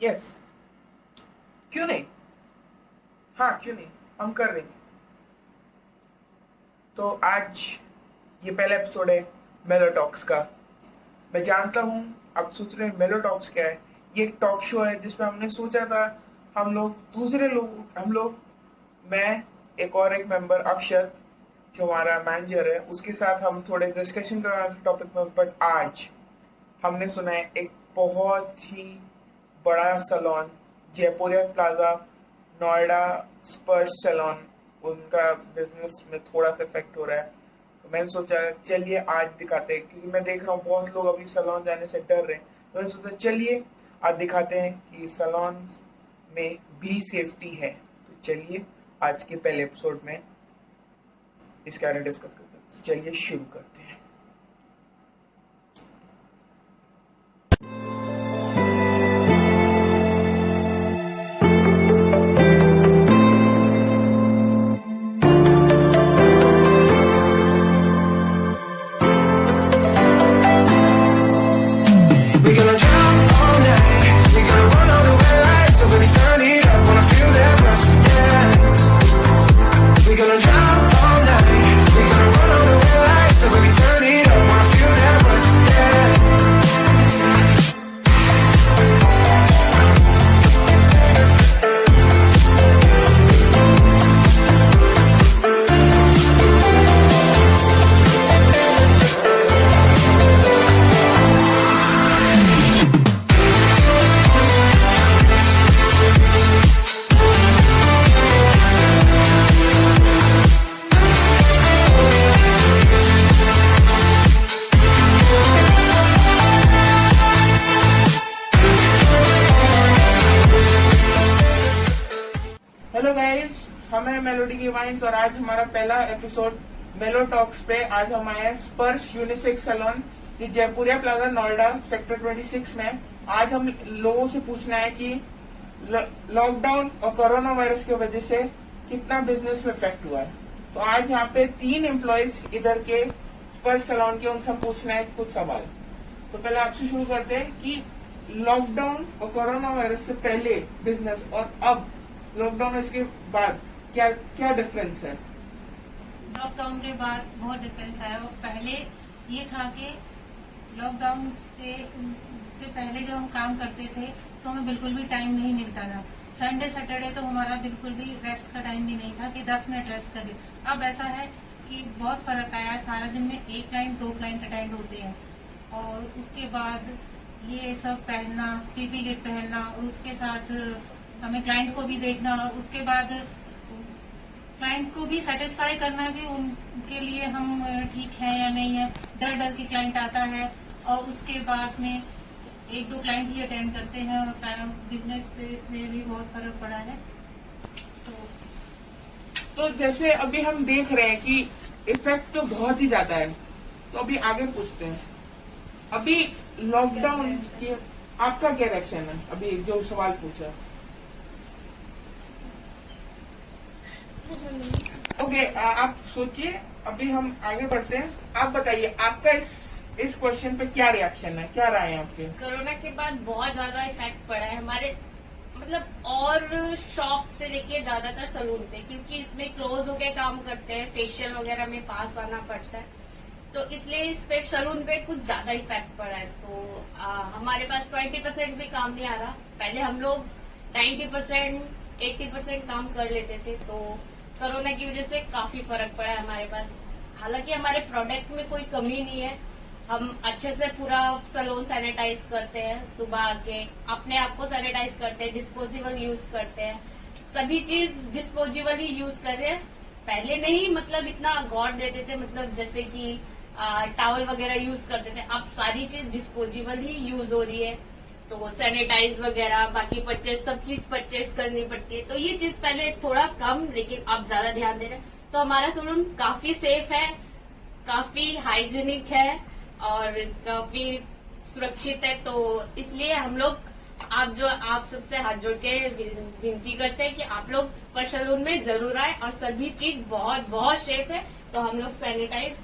Yes, क्यों नहीं। हाँ क्यों नहीं, हम कर लेंगे। तो आज ये पहला एपिसोड है मेलो टॉक्स का। मैं जानता हूँ आप सोच रहे हैं मेलो टॉक्स क्या है। ये एक टॉक शो है जिसमें हमने सोचा था हम लोग मैं एक मेंबर अक्षर जो हमारा मैनेजर है उसके साथ हम थोड़े डिस्कशन कर रहे थे टॉपिक में। बट आज हमने सुना है एक बहुत ही बड़ा सैलून जयपुरिया प्लाजा नोएडा स्पर्श सैलून, उनका बिजनेस में थोड़ा सा इफेक्ट हो रहा है। तो मैंने सोचा चलिए आज दिखाते हैं, क्योंकि मैं देख रहा हूँ बहुत लोग अभी सैलून जाने से डर रहे हैं। तो मैंने सोचा चलिए आज दिखाते हैं कि सैलून में भी सेफ्टी है। तो चलिए आज के पहले एपिसोड में इसके बारे में डिस्कस करते हैं। तो चलिए शुरू करते हैं। We're gonna jump all night. We're gonna run all the red lights. So baby, turn it up. Wanna feel that rush, yeah. We're gonna jump all night. We're gonna run all the red lights. So baby, turn it up. Wanna feel that rush, yeah. Hello guys, हम हैं melody की wines और आज हमारा पहला episode मेलो talks पे। आज हम आए हैं स्पर्श यूनिसेक्स सैलून, ये जयपुरिया प्लाजा नोएडा सेक्टर 26 में। आज हम लोगों से पूछना है कि लॉकडाउन और कोरोना वायरस की वजह से कितना बिजनेस में इफेक्ट हुआ है। तो आज यहाँ पे 3 एम्प्लॉयज इधर के स्पर्श सैलून के, उनसे पूछना है कुछ सवाल। तो पहले आपसे शुरू करते हैं कि लॉकडाउन और कोरोना वायरस से पहले बिजनेस और अब लॉकडाउन इसके बाद क्या क्या डिफरेंस है। लॉकडाउन के बाद बहुत डिफरेंस आया। वो पहले ये था कि लॉकडाउन से पहले जब हम काम करते थे तो हमें बिल्कुल भी टाइम नहीं मिलता था। संडे सैटरडे तो हमारा बिल्कुल भी रेस्ट का टाइम भी नहीं था कि 10 मिनट रेस्ट कर लिया। अब ऐसा है कि बहुत फर्क आया है। सारा दिन में 1 क्लाइंट 2 क्लाइंट अटेंड होते हैं और उसके बाद ये सब पहनना, पीपी किट पहनना और उसके साथ हमें क्लाइंट को भी देखना और उसके बाद क्लाइंट को भी सेटिस्फाई करना कि उनके लिए हम ठीक है या नहीं है। डर डर के क्लाइंट आता है और उसके बाद में 1-2 क्लाइंट ही अटेंड करते हैं और बिजनेस में भी बहुत फर्क पड़ा है। तो जैसे अभी हम देख रहे हैं कि इफेक्ट तो बहुत ही ज्यादा है। तो अभी आगे पूछते हैं, अभी लॉकडाउन की आपका क्या रिएक्शन है अभी जो सवाल पूछा। ओके, आप सोचिए, अभी हम आगे बढ़ते हैं। आप बताइए आपका इस क्वेश्चन पे क्या रिएक्शन है, क्या राय है आपके। कोरोना के बाद बहुत ज्यादा इफेक्ट पड़ा है हमारे, मतलब और शॉप से लेके ज्यादातर सलून पे, क्योंकि इसमें क्लोज होके काम करते हैं, फेशियल वगैरह में पास आना पड़ता है, तो इसलिए इस पे सलून पे कुछ ज्यादा इफेक्ट पड़ा है। तो हमारे पास 20% भी काम नहीं आ रहा। पहले हम लोग 90% 80% काम कर लेते थे, तो कोरोना की वजह से काफी फर्क पड़ा है हमारे पास। हालांकि हमारे प्रोडक्ट में कोई कमी नहीं है, हम अच्छे से पूरा सैलून सैनिटाइज करते हैं, सुबह आके अपने आप को सैनिटाइज करते हैं, डिस्पोजेबल यूज करते हैं, सभी चीज डिस्पोजेबल ही यूज कर रहे हैं। पहले नहीं मतलब इतना गौर देते थे, मतलब जैसे कि टॉवल वगैरह यूज करते थे, अब सारी चीज डिस्पोजेबल ही यूज हो रही है। तो सैनिटाइज वगैरह बाकी परचेज सब चीज परचेज करनी पड़ती है। तो ये चीज पहले थोड़ा कम, लेकिन अब ज्यादा ध्यान दे रहे हैं। तो हमारा सैलून काफी सेफ है, काफी हाइजीनिक है और काफी सुरक्षित है। तो इसलिए हम लोग आप सबसे हाथ जोड़ के विनती करते हैं कि आप लोग स्पर्श सैलून में जरूर आए और सभी चीज बहुत बहुत सेफ है। तो हम लोग सैनिटाइज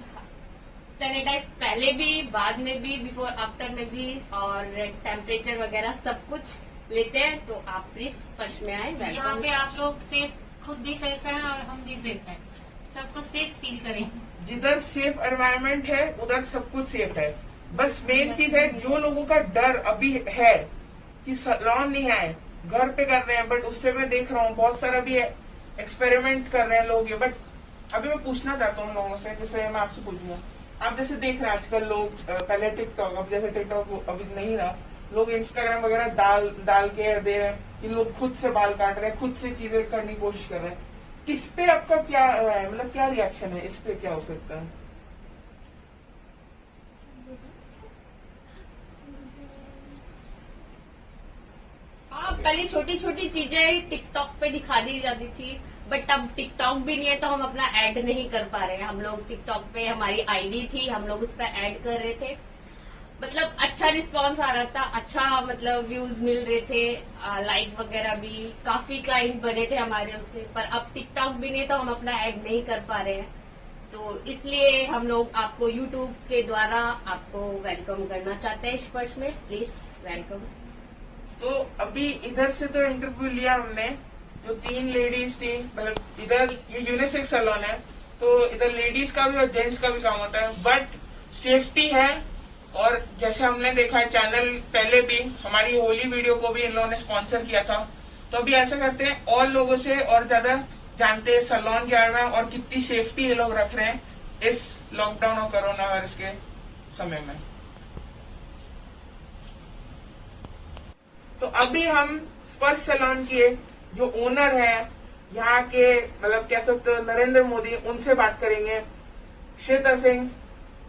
पहले भी, बाद में भी, बिफोर आफ्टर में भी, और टेम्परेचर वगैरह सब कुछ लेते हैं, तो आप प्लीज स्पर्श में आए। यहाँ पे आप लोग सेफ, खुद भी सेफ हैं और हम भी सेफ हैं, सबको सेफ फील करें। जिधर सेफ एनवायरनमेंट है उधर सब कुछ सेफ है। बस मेन चीज है, जो लोगों का डर अभी है कि सैलून नहीं आए, घर पे कर रहे हैं, बट उससे मैं देख रहा हूँ बहुत सारा भी एक्सपेरिमेंट कर रहे हैं लोग ये। बट अभी मैं पूछना चाहता हूँ लोगों से, जैसे मैं आपसे पूछूंगा, आप जैसे देख रहे हैं आजकल लोग पहले टिकटॉक, अब जैसे टिकटॉक अभी नहीं रहा, लोग इंस्टाग्राम वगैरह डाल के दे रहे हैं कि लोग खुद से बाल काट रहे हैं, खुद से चीजें करने की कोशिश कर रहे हैं। इस पे आपका क्या है, मतलब क्या रिएक्शन है, इस पे क्या हो सकता है? हाँ, पहले छोटी छोटी चीजें टिकटॉक पे दिखा दी जाती थी, बट अब टिकटॉक भी नहीं है तो हम अपना ऐड नहीं कर पा रहे हैं। हम लोग टिकटॉक पे, हमारी आईडी थी, हम लोग उस पर ऐड कर रहे थे, मतलब अच्छा रिस्पांस आ रहा था, अच्छा मतलब व्यूज मिल रहे थे, लाइक वगैरह भी, काफी क्लाइंट बने थे हमारे उससे। पर अब टिकटॉक भी नहीं तो हम अपना ऐड नहीं कर पा रहे हैं, तो इसलिए हम लोग आपको यूट्यूब के द्वारा आपको वेलकम करना चाहते हैं स्पर्श में, प्लीज वेलकम। तो अभी इधर से तो इंटरव्यू लिया हमने, जो 3 लेडीज थी, मतलब इधर ये यूनिसेक्स सैलून है, तो इधर लेडीज का भी और जेंट्स का भी काम होता है, बट सेफ्टी है। और जैसे हमने देखा है चैनल पहले भी, हमारी होली वीडियो को भी इन लोगों ने स्पॉन्सर किया था, तो अभी ऐसा करते हैं और लोगों से और ज्यादा जानते हैं सैलून के बारे में और कितनी सेफ्टी ये लोग रख रहे हैं इस लॉकडाउन और कोरोना वायरस के समय में। तो अभी हम स्पर्श सैलून के जो ओनर है यहाँ के, मतलब कह सकते हो नरेंद्र मोदी, उनसे बात करेंगे, श्वेता सिंह।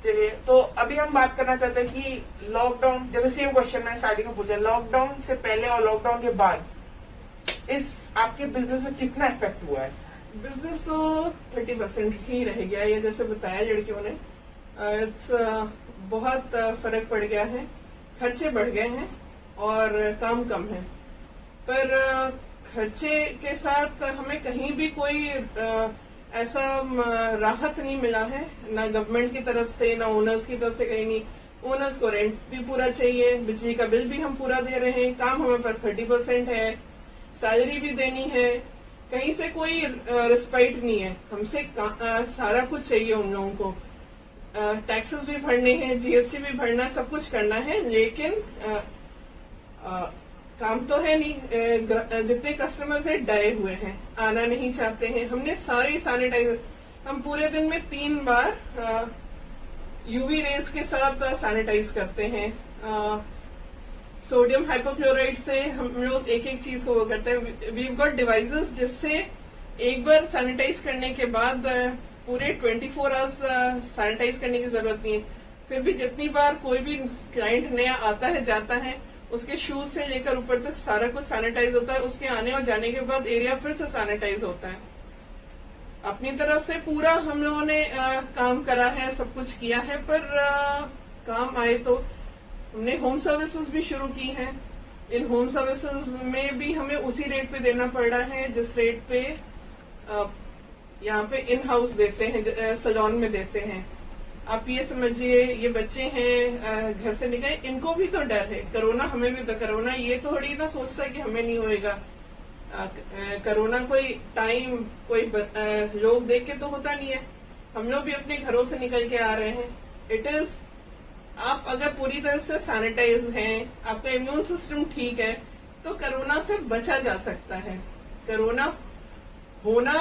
चलिए, तो अभी हम बात करना चाहते हैं कि लॉकडाउन, जैसे सेम क्वेश्चन मैंने स्टार्टिंग में पूछा, लॉकडाउन से पहले और लॉकडाउन के बाद इस आपके बिजनेस में कितना इफेक्ट हुआ है? बिजनेस तो 30% ही रह गया, ये जैसे बताया लड़कियों ने। इट्स बहुत फर्क पड़ गया है, खर्चे बढ़ गए हैं और काम कम है। पर खर्चे के साथ हमें कहीं भी कोई ऐसा राहत नहीं मिला है, ना गवर्नमेंट की तरफ से, ना ओनर्स की तरफ से, कहीं नहीं। ओनर्स को रेंट भी पूरा चाहिए, बिजली का बिल भी हम पूरा दे रहे हैं, काम हमें पर 30% है, सैलरी भी देनी है, कहीं से कोई रिस्पेक्ट नहीं है, हमसे सारा कुछ चाहिए उन लोगों को। टैक्सेस भी भरने हैं, जीएसटी भी भरना, सब कुछ करना है, लेकिन काम तो है नहीं। जितने कस्टमर्स है डरे हुए हैं, आना नहीं चाहते हैं। हमने सारी सैनिटाइजर, हम पूरे दिन में 3 बार यूवी रेज के साथ सैनिटाइज करते हैं। सोडियम हाइपोक्लोराइड से हम लोग एक एक चीज को वो करते हैं। वी गॉट डिवाइसेस जिससे एक बार सैनिटाइज करने के बाद पूरे 24 आवर्स सैनिटाइज करने की जरूरत नहीं है। फिर भी जितनी बार कोई भी क्लाइंट नया आता है जाता है, उसके शूज से लेकर ऊपर तक सारा कुछ सैनिटाइज होता है। उसके आने और जाने के बाद एरिया फिर से सैनिटाइज होता है। अपनी तरफ से पूरा हम लोगों ने काम करा है, सब कुछ किया है, पर काम आए तो हमने होम सर्विसेज भी शुरू की हैं। इन होम सर्विसेज में भी हमें उसी रेट पे देना पड़ रहा है जिस रेट पे यहाँ पे इन हाउस देते हैं, सैलून में देते हैं। आप ये समझिए, ये बच्चे हैं घर से निकले, इनको भी तो डर है, कोरोना हमें भी तो, कोरोना ये थोड़ी ना सोचता है कि हमें नहीं होएगा। कोरोना कोई टाइम, कोई लोग देख के तो होता नहीं है, हम लोग भी अपने घरों से निकल के आ रहे हैं। इट इज, आप अगर पूरी तरह से सैनिटाइज हैं, आपका इम्यून सिस्टम ठीक है, तो कोरोना से बचा जा सकता है। कोरोना होना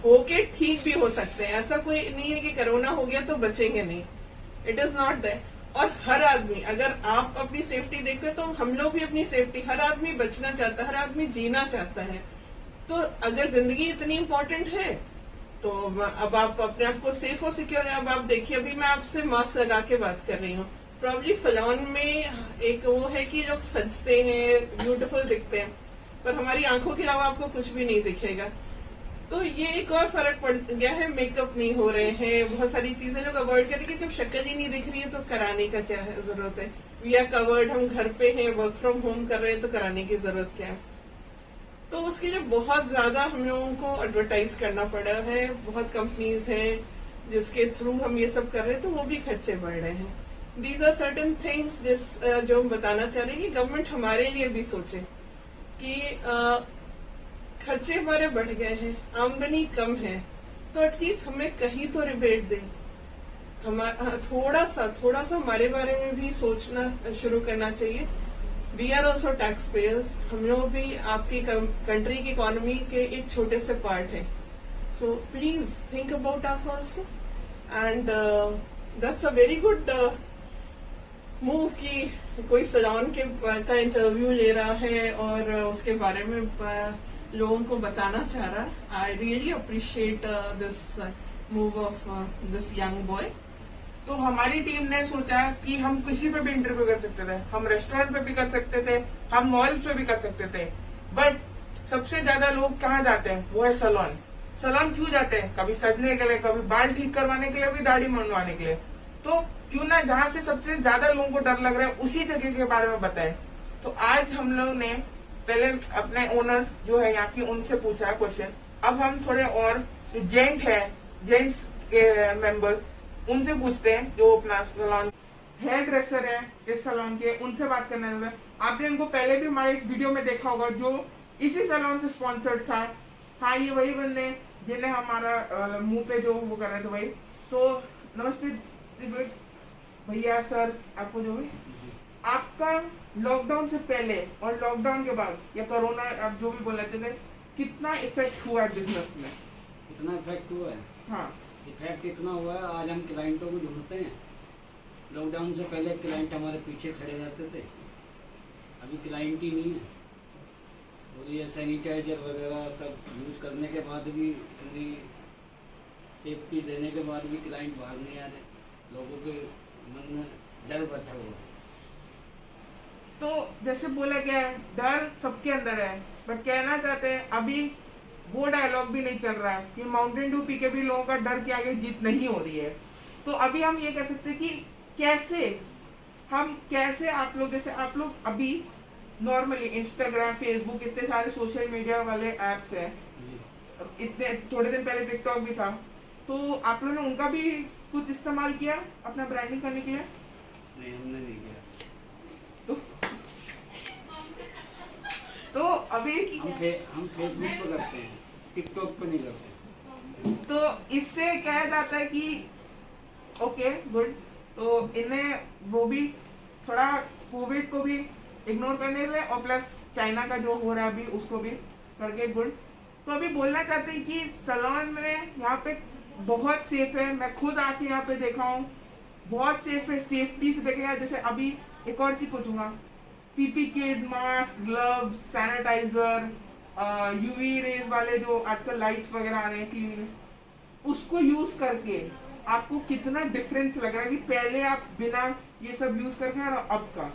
होके ठीक भी हो सकते हैं, ऐसा कोई नहीं है कि कोरोना हो गया तो बचेंगे नहीं। It is not that. और हर आदमी, अगर आप अपनी सेफ्टी देखते तो हम लोग भी अपनी सेफ्टी, हर आदमी बचना चाहता है, हर आदमी जीना चाहता है। तो अगर जिंदगी इतनी इम्पोर्टेंट है तो अब आप अपने आप को सेफ और सिक्योर है। अब आप देखिए, अभी मैं आपसे मास्क लगा के बात कर रही हूँ। प्रॉब्ली सैलून में एक वो है कि लोग सजते हैं, ब्यूटीफुल दिखते हैं, पर हमारी आंखों के अलावा आपको कुछ भी नहीं दिखेगा। तो ये एक और फर्क पड़ गया है, मेकअप नहीं हो रहे हैं, बहुत सारी चीजें लोग अवॉइड करेंगे। जब शक्ल ही नहीं दिख रही है तो कराने का क्या है, जरूरत है? वी आर कवर्ड, हम घर पे हैं, वर्क फ्रॉम होम कर रहे हैं, तो कराने की जरूरत क्या है? तो उसके लिए बहुत ज्यादा हम लोगों को एडवर्टाइज करना पड़ा है। बहुत कंपनीज हैं जिसके थ्रू हम ये सब कर रहे हैं, तो वो भी खर्चे बढ़ रहे हैं। दीज आर सर्टेन थिंग्स जो हम बताना चाह रहे हैं कि गवर्नमेंट हमारे लिए भी सोचे। कि खर्चे हमारे बढ़ गए हैं, आमदनी कम है, तो एटलीस्ट हमें कहीं तो रिबेट दे। थोड़ा सा हमारे बारे में भी सोचना शुरू करना चाहिए। We are also tax payers, हम लोग भी आपकी कंट्री की इकोनॉमी के एक छोटे से पार्ट है। So please think about us also, and that's a very good move कि कोई सैलून का इंटरव्यू ले रहा है और उसके बारे में लोगों को बताना चाह रहा। I really appreciate this move of this young boy. तो हमारी टीम ने सोचा कि हम किसी पे भी इंटरव्यू कर सकते थे, हम रेस्टोरेंट पे भी कर सकते थे, हम मॉल पे भी कर सकते थे, बट सबसे ज्यादा लोग कहाँ जाते हैं, वो है सैलून। सैलून क्यों जाते हैं? कभी सजने के लिए, कभी बाल ठीक करवाने के लिए, कभी दाढ़ी मनवाने के लिए। तो क्यों ना जहाँ से सबसे ज्यादा लोगों को डर लग रहा है उसी जगह के बारे में बताएं। तो आज हम लोग ने पहले अपने ओनर जो है यहाँ की उनसे पूछा क्वेश्चन, अब हम थोड़े और जेंट्स के मेंबर उनसे पूछते हैं जो अपना सैलून हेयर ड्रेसर है इस सैलून के, उनसे बात करने वाले। आपने इनको पहले भी हमारे एक वीडियो में देखा होगा जो इसी सैलून से स्पॉन्सर्ड था। हाँ, ये वही बंदे जिन्हें हमारा मुंह पे जो वो कर रहे थे वही। तो नमस्ते भैया, सर आपको जो भी आपका लॉकडाउन से पहले और लॉकडाउन के बाद या कोरोना आप जो भी बोल रहे थे, कितना इफेक्ट हुआ है बिजनेस में? इतना इफेक्ट हुआ है? हाँ, इफेक्ट इतना हुआ है, आज हम क्लाइंटों को ढूंढते हैं। लॉकडाउन से पहले क्लाइंट हमारे पीछे खड़े रहते थे, अभी क्लाइंट ही नहीं है। और ये सैनिटाइजर वगैरह सब यूज करने के बाद भी, इतनी सेफ्टी देने के बाद भी क्लाइंट बाहर नहीं आ रहे। लोगों के मन में डर बैठा हुआ है। तो जैसे बोला गया है, डर सबके अंदर है, बट कहना चाहते हैं अभी वो डायलॉग भी नहीं चल रहा है कि माउंटेन ड्यू पी के भी लोगों का डर के आगे जीत नहीं हो रही है। तो अभी हम ये कह सकते हैं कि कैसे आप लोग, जैसे आप लोग अभी नॉर्मली इंस्टाग्राम, फेसबुक, इतने सारे सोशल मीडिया वाले एप्स हैं, इतने थोड़े दिन पहले टिकटॉक भी था, तो आप लोगों ने उनका भी कुछ इस्तेमाल किया अपना ब्रांडिंग करने के लिए? नहीं, हमने नहीं किया। तो अभी हम फेसबुक पे करते हैं, टिकटॉक पे नहीं करते। तो इससे कहा जाता है कि ओके गुड, तो इन्हें वो भी थोड़ा कोविड को भी इग्नोर करने के लिए और प्लस चाइना का जो हो रहा है अभी उसको भी करके गुड। तो अभी बोलना चाहते हैं कि सैलून में यहाँ पे बहुत सेफ है, मैं खुद आके यहाँ पे देखा हूँ, बहुत सेफ है, सेफ्टी से देखेगा। जैसे अभी एक और चीज पूछूंगा, PP kit, mask, gloves, sanitiser, UV rays वाले जो आजकल लाइट्स वगैरह आ रहे हैं क्लीन, उसको यूज करके आपको कितना डिफरेंस लग रहा है कि पहले आप बिना ये सब यूज करके और अब का,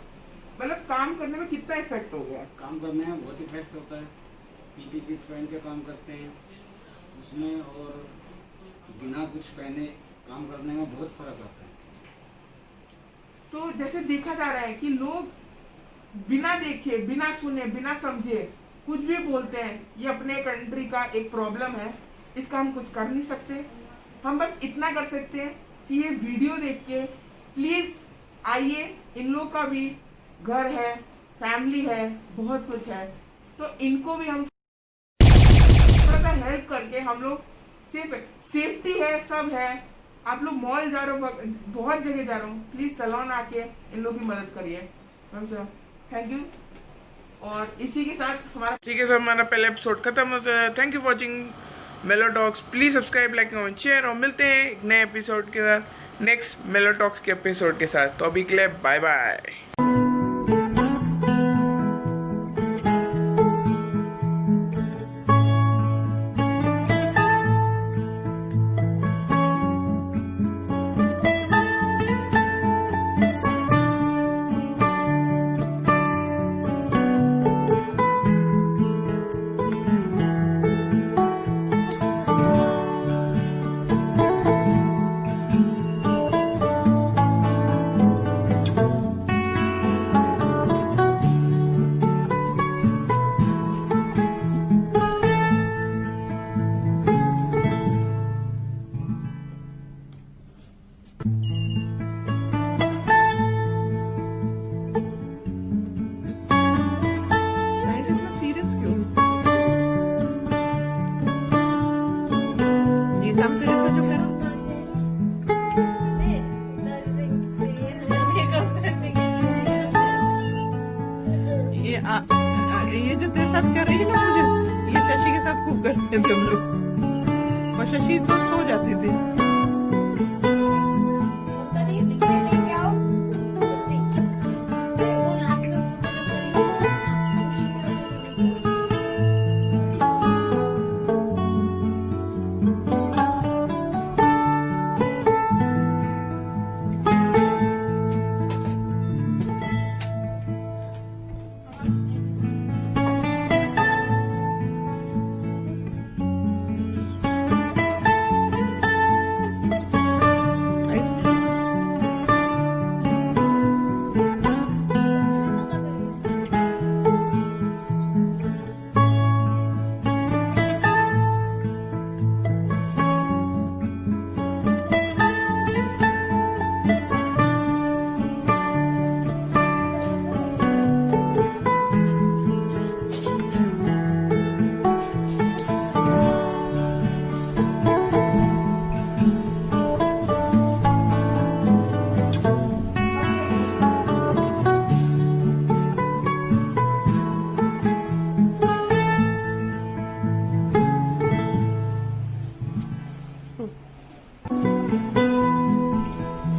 मतलब काम करने में कितना इफेक्ट हो गया? काम करने में बहुत इफेक्ट होता है। पीपी किट पहन के काम करते हैं उसमें, और बिना कुछ पहने काम करने में बहुत फर्क आता है। तो जैसे देखा जा रहा है कि लोग बिना देखे, बिना सुने, बिना समझे कुछ भी बोलते हैं, ये अपने कंट्री का एक प्रॉब्लम है, इसका हम कुछ कर नहीं सकते। हम बस इतना कर सकते हैं कि ये वीडियो देख के प्लीज आइए, इन लोग का भी घर है, फैमिली है, बहुत कुछ है, तो इनको भी हम थोड़ा सा हेल्प करके हम लोग सेफ्टी है, सब है। आप लोग मॉल जा रहे हो, बहुत जगह जा रहे हो, प्लीज सैलून आके इन लोग की मदद करिए। Thank you. और इसी के साथ हमारा ठीक है सर, हमारा पहला एपिसोड खत्म होता है। थैंक यू फॉर वॉचिंग मेलो talks. Please subscribe, like and share, और मिलते हैं एक नए एपिसोड के साथ, नेक्स्ट मेलो टॉक्स के एपिसोड के साथ। तो अभी के लिए बाय बाय। ये जो तेरे साथ कर रही है ना मुझे, ये शशि के साथ खूब करते थे हम लोग, और शशि तो सो जाती थी।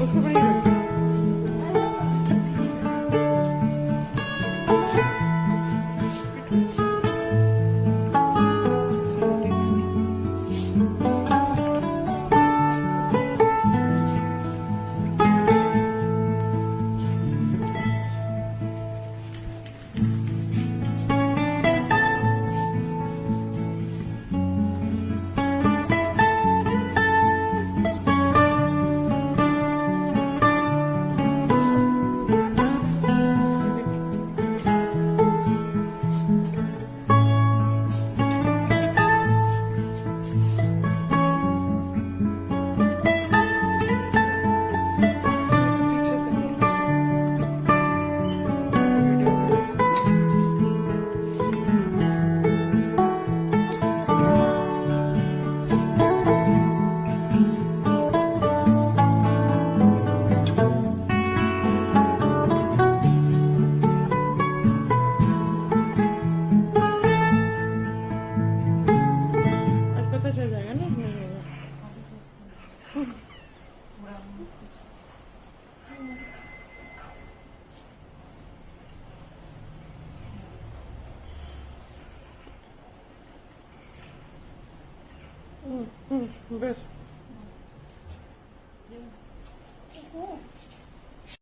उसको वहीं रख। बस